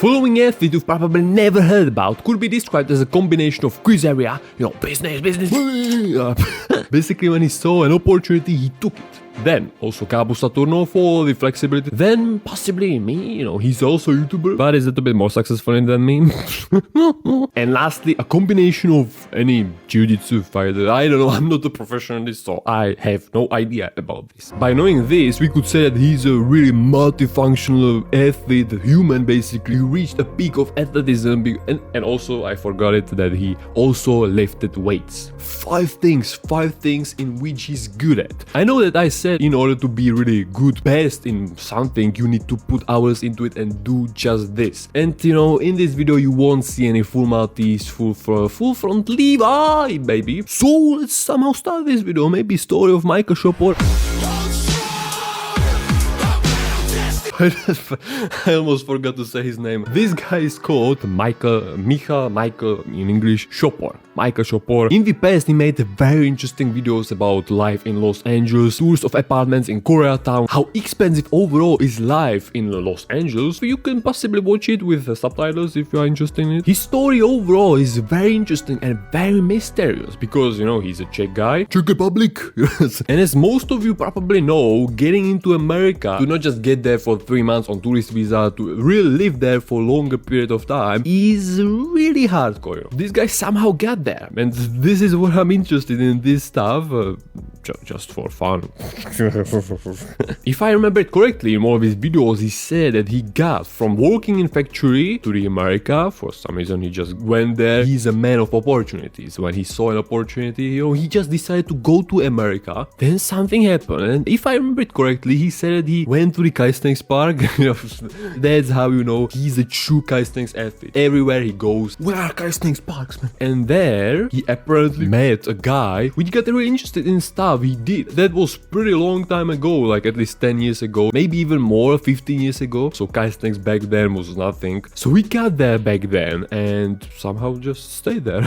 following athlete you've probably never heard about could be described as a combination of Chris area, business. Basically, when he saw an opportunity, he took it. Then also Cabo Saturno for the flexibility. Then possibly me, he's also a YouTuber, but is a little bit more successful than me. And lastly, a combination of any Jiu-jitsu fighter. I don't know, I'm not a professionalist, so I have no idea about this. By knowing this, we could say that he's a really multifunctional athlete, human basically, who reached a peak of athleticism. And also, I forgot it, that he also lifted weights. 5 things in which he's good at. I know that I said in order to be really good, best in something, you need to put hours into it and do just this. And in this video you won't see any full Maltese, full front levi, baby. So let's somehow start this video. Maybe story of Michal Šopor. I almost forgot to say his name. This guy is called Michal in English, Šopor. Michal Šopor. In the past, he made very interesting videos about life in Los Angeles, tours of apartments in Koreatown, how expensive overall is life in Los Angeles. You can possibly watch it with subtitles if you are interested in it. His story overall is very interesting and very mysterious because, he's a Czech guy. Czech Republic. And as most of you probably know, getting into America, to not just get there for 3 months on tourist visa, to really live there for a longer period of time, is really hardcore. This guy somehow got there, and this is what I'm interested in, this stuff, just for fun. If I remember it correctly, in one of his videos he said that he got from working in factory to the America. For some reason he just went there. He's a man of opportunities. When he saw an opportunity, he just decided to go to America. Then something happened, and if I remember it correctly, he said that he went to the Calisthenics park. That's how he's a true calisthenics athlete. Everywhere he goes, where are calisthenics parks, man? And there he apparently met a guy which got really interested in stuff he did. That was pretty long time ago, like at least 10 years ago, maybe even more, 15 years ago. So calisthenics back then was nothing. So he got there back then and somehow just stayed there.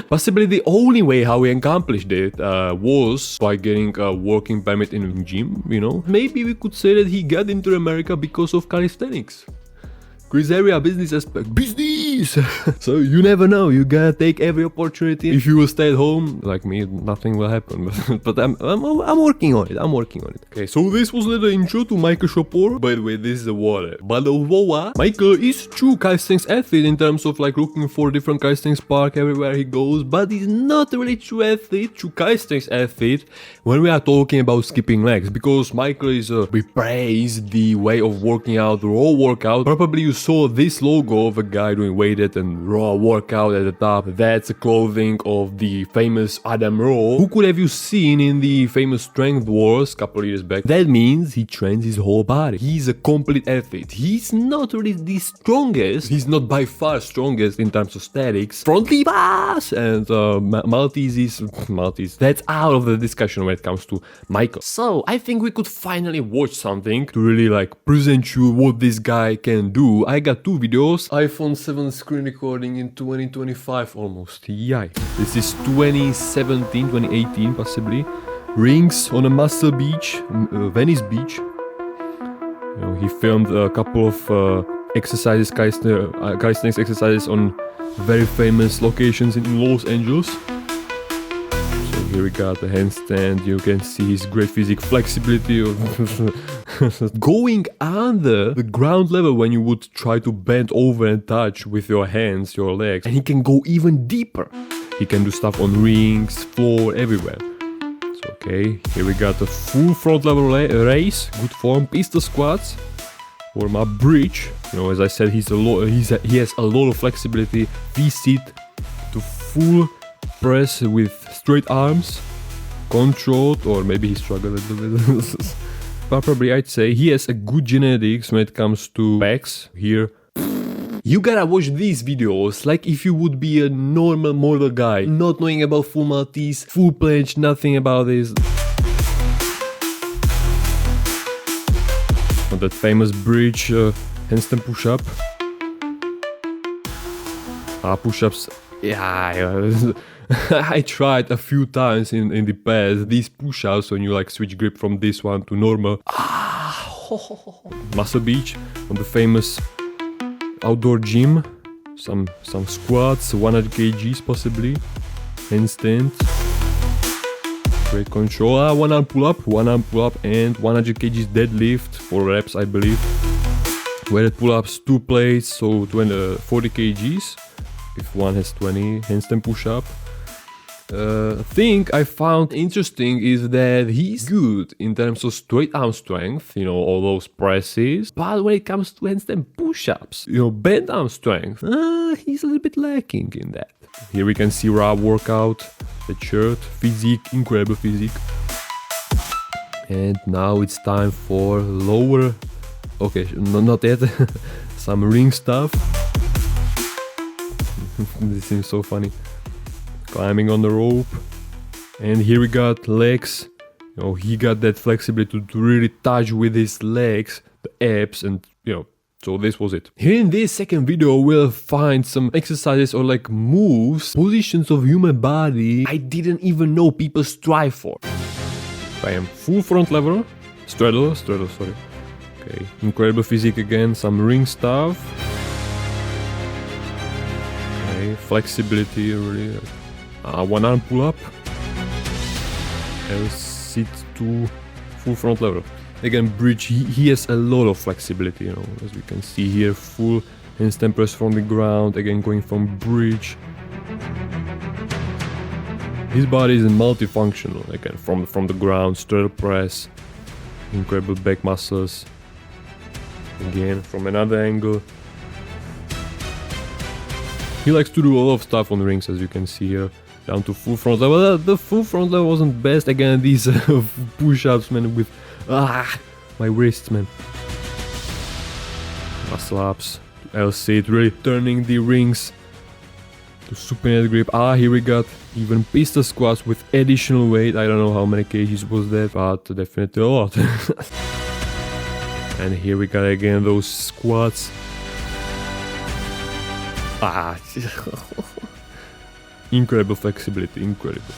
Possibly the only way how he accomplished it was by getting a working permit in a gym, Maybe we could say that he got into America because of calisthenics. Chris area business aspect. Business! So you never know, you gotta take every opportunity. If you will stay at home, like me, nothing will happen. But I'm working on it. Okay, so this was a little intro to Michal Šopor. By the way, this is a water. But Michal is true calisthenics athlete in terms of looking for different calisthenics park everywhere he goes. But he's not really true calisthenics athlete when we are talking about skipping legs. Because Michal is we praise the way of working out, raw workout. Probably you saw this logo of a guy doing weighted and raw workout at the top. That's the clothing of the famous Adam Raw. Who could have you seen in the famous Strength Wars a couple of years back? That means he trains his whole body. He's a complete athlete. He's not really the strongest. He's not by far strongest in terms of statics. Front levi's and Maltese. That's out of the discussion when it comes to Michal. So I think we could finally watch something to really present you what this guy can do. I got 2 videos. iPhone 7 screen recording in 2025 almost. Yay. This is 2017, 2018 possibly. Rings on a Muscle Beach, Venice Beach. He filmed a couple of exercises, calisthenics exercises on very famous locations in Los Angeles. So here we got the handstand. You can see his great physique, flexibility of going under the ground level when you would try to bend over and touch with your hands, your legs. And he can go even deeper. He can do stuff on rings, floor, everywhere. So okay, here we got the full front level raise, good form, pistol squats, warm up bridge. As I said, he has a lot of flexibility. V-sit to full press with straight arms, controlled, or maybe he struggled a little bit. Probably I'd say he has a good genetics when it comes to backs here. You gotta watch these videos like if you would be a normal mortal guy, not knowing about full Maltese, full planche, nothing about this. On that famous bridge handstand push-up. Push-ups, yeah. I tried a few times in the past these push-ups when you switch grip from this one to normal. Muscle Beach on the famous outdoor gym, some squats, 100 kgs possibly, handstand, great control, one arm pull up, and 100 kgs deadlift, 4 reps I believe. Weighted pull-ups, 2 plates, so 40 kgs, if one has 20, handstand push-up. Thing I found interesting is that he's good in terms of straight arm strength, you know, all those presses, but when it comes to handstand push-ups, you know, bent arm strength, he's a little bit lacking in that. Here we can see raw workout, the shirt, physique, incredible physique. And now it's time for lower, okay, no, not yet, some ring stuff. This seems so funny. Climbing on the rope, and here we got legs. You know, he got that flexibility to really touch with his legs, the abs, and you know, so this was it. Here in this second video we'll find some exercises or like moves, positions of human body I didn't even know people strive for. Bam, full front lever, straddle, sorry. Okay, incredible physique again, some ring stuff. Okay, flexibility really. One arm pull up, I'll sit to full front lever. Again, bridge, he has a lot of flexibility, you know, as we can see here, full handstand press from the ground, again going from bridge. His body is multifunctional, again from the ground, straddle press, incredible back muscles, again from another angle. He likes to do a lot of stuff on the rings, as you can see here. Down to full front level. The full front level wasn't best. Again, these push-ups, man, with my wrists, man. Muscle ups. I'll see it really turning the rings to supinated grip. Here we got even pistol squats with additional weight. I don't know how many kgs was that, but definitely a lot. And here we got again those squats. Incredible flexibility, incredible.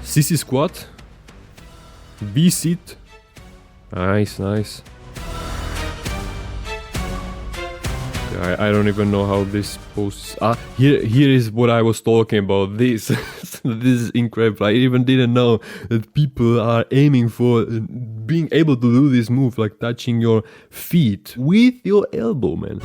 CC squat, V sit, nice. I don't even know how this poses. Here is what I was talking about. This this is incredible. I even didn't know that people are aiming for being able to do this move, like touching your feet with your elbow, man.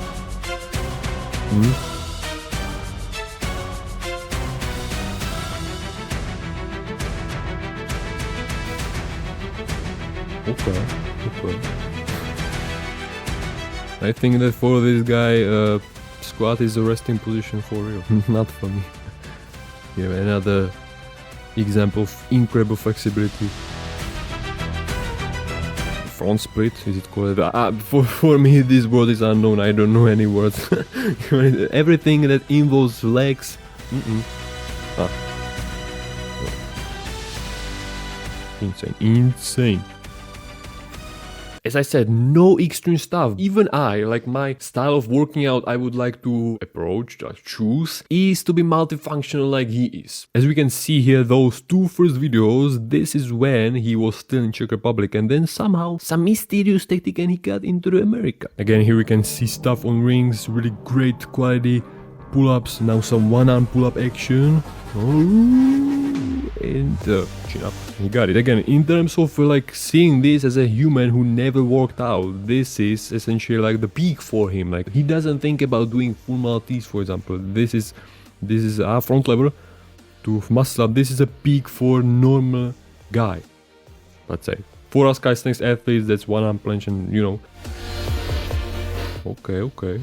Okay. I think that for this guy, squat is a resting position for real, not for me. Yeah, another example of incredible flexibility. Front split, is it called? For me, this word is unknown. I don't know any words. Everything that involves legs. Insane. As I said, no extreme stuff. Even like my style of working out I would like to approach, just choose, is to be multifunctional like he is. As we can see here, those 2 first videos, this is when he was still in Czech Republic, and then somehow some mysterious tactic and he got into America. Again, here we can see stuff on rings, really great quality pull-ups, now some one-arm pull-up action. And chin up. He got it. Again, in terms of like seeing this as a human who never worked out, this is essentially like the peak for him. Like he doesn't think about doing full Maltese, for example. This is a front lever to muscle up. This is a peak for normal guy, let's say. For us calisthenics athletes, that's one arm planche, and you know. Okay.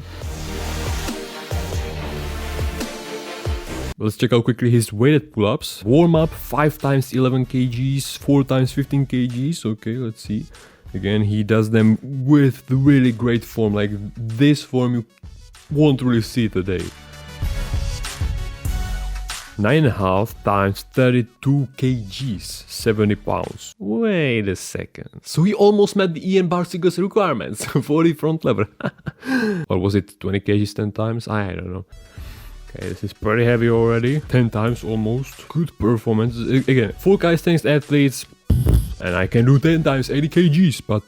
Let's check out quickly his weighted pull-ups. Warm up 5 times 11 kgs, 4 times 15 kgs. Okay, let's see. Again, he does them with really great form. Like this form you won't really see today. 9.5 times 32 kgs, 70 pounds. Wait a second. So he almost met the Ian Barsiga's requirements for the front lever. Or was it 20 kgs 10 times? I don't know. Okay, this is pretty heavy already. 10 times almost. Good performance. Again, for calisthenics athletes, and I can do 10 times 80 kgs, but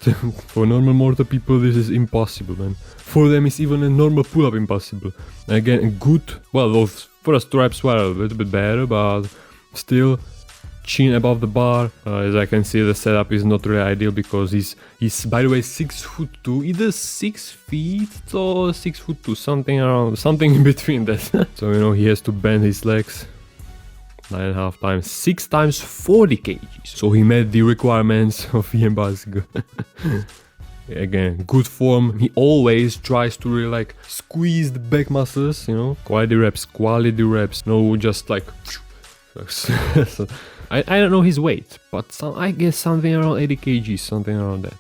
for normal mortal people this is impossible, man. For them it's even a normal pull-up impossible. Again, good, well, those first reps were a little bit better, but still chin above the bar. As I can see, the setup is not really ideal because he's by the way 6'2", either 6 feet or 6'2", something in between that. So you know he has to bend his legs 9.5 times, 6 times 40 kgs. So he met the requirements of Ian Basinger. Again, good form. He always tries to really like squeeze the back muscles, you know, quality reps. No, just like. I don't know his weight, but I guess something around 80 kg, something around that.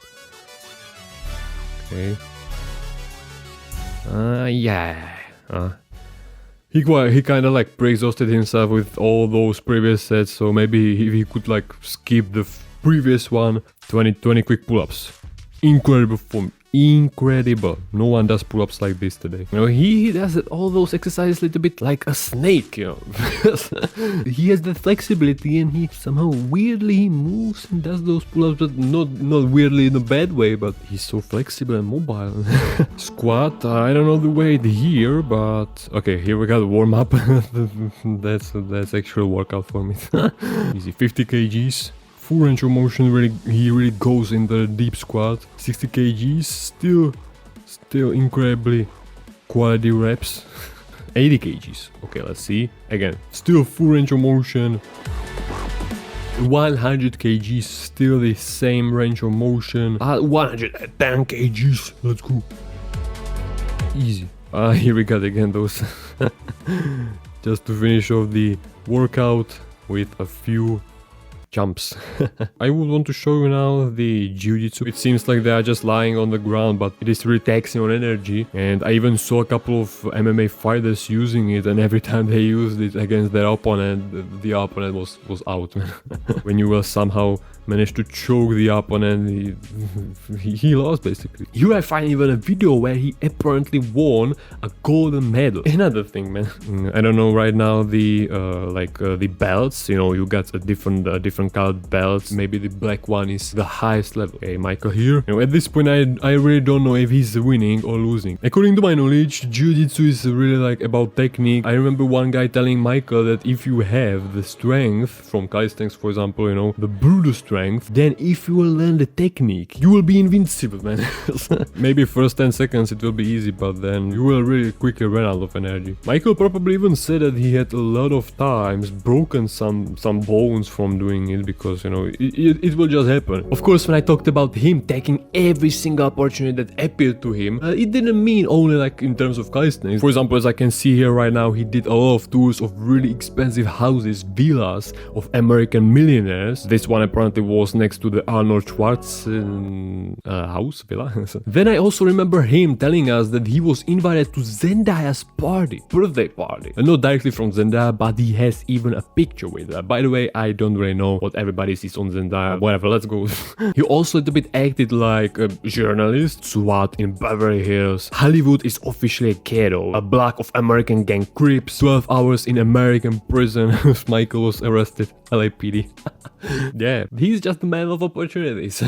Okay. He kind of like pre-exhausted himself with all those previous sets, so maybe he could like skip the previous one. 20 quick pull-ups. Incredible form. Incredible. No one does pull-ups like this today. You know, he does all those exercises a little bit like a snake, you know. He has the flexibility and he somehow weirdly moves and does those pull-ups, but not weirdly in a bad way, but he's so flexible and mobile. Squat, I don't know the weight here, but okay, here we got a warm-up. that's actual workout for me. Easy, 50 kgs. Full range of motion, he really goes in the deep squat. 60 kgs, still incredibly quality reps. 80 kgs, okay, let's see. Again, still full range of motion. 100 kgs, still the same range of motion. 110 kgs, let's go. Easy. Here we got again those. Just to finish off the workout with a few jumps. I would want to show you now the Jiu-jitsu. It seems like they are just lying on the ground, but it is really taxing on energy. And I even saw a couple of MMA fighters using it, and every time they used it against their opponent, the opponent was out. When you will somehow manage to choke the opponent, he lost basically. Here I find even a video where he apparently won a golden medal. Another thing, man. I don't know right now the belts. You know, you got a different colored belts. Maybe the black one is the highest level. Okay, Michael here. You know, at this point I really don't know if he's winning or losing. According to my knowledge, Jiu-jitsu is really like about technique. I remember one guy telling Michael that if you have the strength from calisthenics, for example, you know, the brute strength, then if you will learn the technique, you will be invincible, man. Maybe first 10 seconds it will be easy, but then you will really quickly run out of energy. Michael probably even said that he had a lot of times broken some bones from doing it, because you know it will just happen. Of course, when I talked about him taking every single opportunity that appeared to him, it didn't mean only like in terms of calisthenics. For example, as I can see here right now, he did a lot of tours of really expensive houses, villas of American millionaires. This one apparently was next to the Arnold Schwarzenegger house villa. Then I also remember him telling us that he was invited to Zendaya's birthday party, and not directly from Zendaya, but he has even a picture with her. By the way, I don't really know what everybody sees on Zendaya. Whatever, let's go. He also a little bit acted like a journalist. SWAT in Beverly Hills. Hollywood is officially a ghetto. A block of American gang Crips. 12 hours in American prison. Michael was arrested. LAPD. Yeah, he's just a man of opportunities.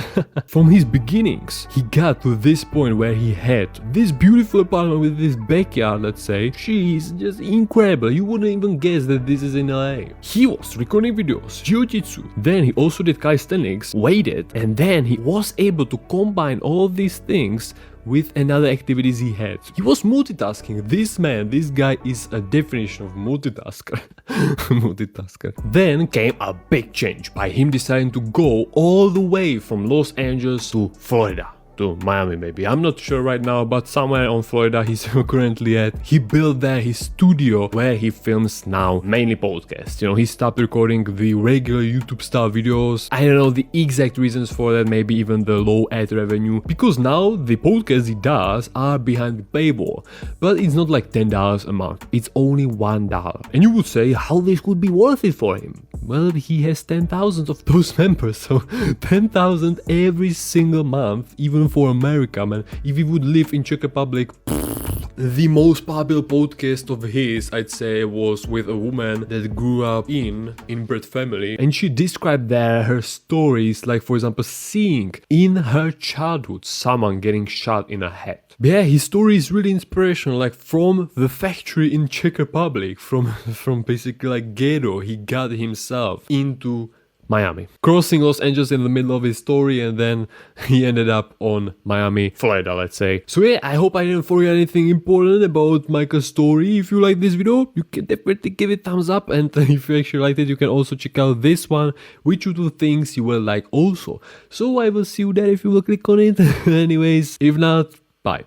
From his beginnings, he got to this point where he had this beautiful apartment with this backyard, let's say. She's just incredible. You wouldn't even guess that this is in LA. He was recording videos, Jiu-jitsu. Then he also did calisthenics, weighted, and then he was able to combine all of these things with another activities he had. He was multitasking. This guy is a definition of multitasker. Multitasker. Then came a big change by him deciding to go all the way from Los Angeles to Florida. To Miami maybe, I'm not sure right now, but somewhere on Florida he's currently at. He built there his studio where he films now mainly podcasts. You know, he stopped recording the regular YouTube style videos. I don't know the exact reasons for that, maybe even the low ad revenue, because now the podcasts he does are behind the paywall, but it's not like $10 a month, it's only $1. And you would say how this could be worth it for him. Well, he has 10,000 of those members, so 10,000 every single month, even for America, man. If he would live in Czech Republic, The most popular podcast of his, I'd say, was with a woman that grew up in inbred family, and she described there her stories, like for example seeing in her childhood someone getting shot in the head. But yeah, his story is really inspirational, like from the factory in Czech Republic, from basically like ghetto, he got himself into Miami, crossing Los Angeles in the middle of his story, and then he ended up on Miami, Florida, let's say. So yeah, I hope I didn't forget anything important about Michael's story. If you like this video, you can definitely give it a thumbs up, and if you actually liked it, you can also check out this one, which you do things you will like also. So I will see you there if you will click on it. Anyways, if not, bye.